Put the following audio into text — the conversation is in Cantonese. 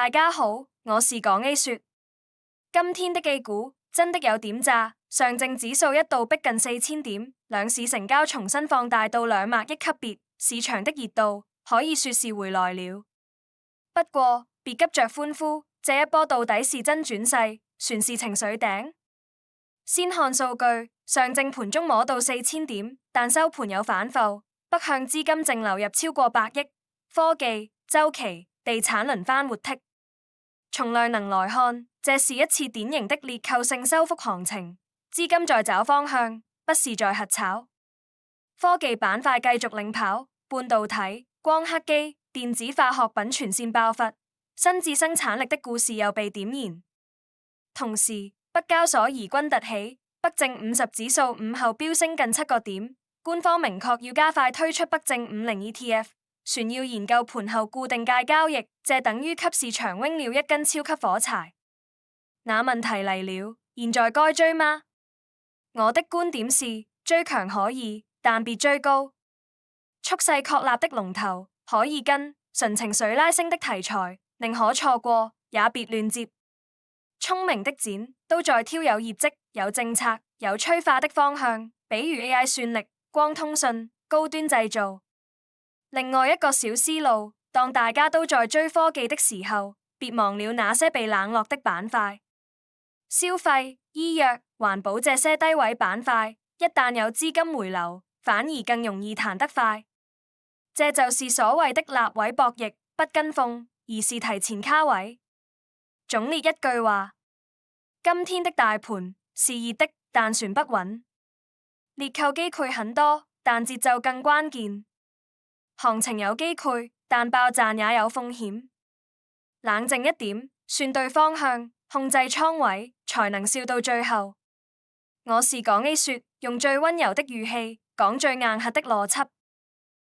大家好，我是港 A 說。今天的 A 股真的有點炸，上證指數一度逼近4000點，兩市成交重新放大到2萬億級別，市場的熱度可以說是回來了。不過別急着歡呼，這一波到底是真轉勢，船是情緒頂。先看數據，上證盤中摸到4000點，但收盤有反覆，北向資金淨流入超過100億，科技、週期、地產輪番活剔。從量能來看，這是一次典型的裂扣性收復行情，資金在找方向，不是在瞎炒。科技板塊繼續領跑，半導體、光刻機、電子化學品全線爆發，新智生產力的故事又被點燃。同時，北交所疑軍突起，北證50指數午後飆升近7個點，官方明確要加快推出北證50 ETF。船要研究盤後固定價交易，這等於給市場扔了一根超級火柴。那問題嚟了，現在該追嗎？我的觀點是，追強可以，但別追高。蓄勢確立的龍頭可以跟，純情緒拉升的題材寧可錯過，也別亂接。聰明的展都在挑有業績、有政策、有催化的方向，比如 AI 算力、光通訊、高端製造。另外一個小思路，當大家都在追科技的時候，別忘了那些被冷落的板塊，消費、醫藥、環保這些低位板塊，一旦有資金回流，反而更容易彈得快。這就是所謂的立位博弈，不跟風，而是提前卡位。總結一句話，今天的大盤是熱的，但船不穩，裂扣機會很多，但節奏更關鍵。行情有機會，但爆賺也有風險。冷靜一點，算對方向，控制倉位，才能笑到最後。我是港 A 說，用最溫柔的語氣講最硬核的邏輯。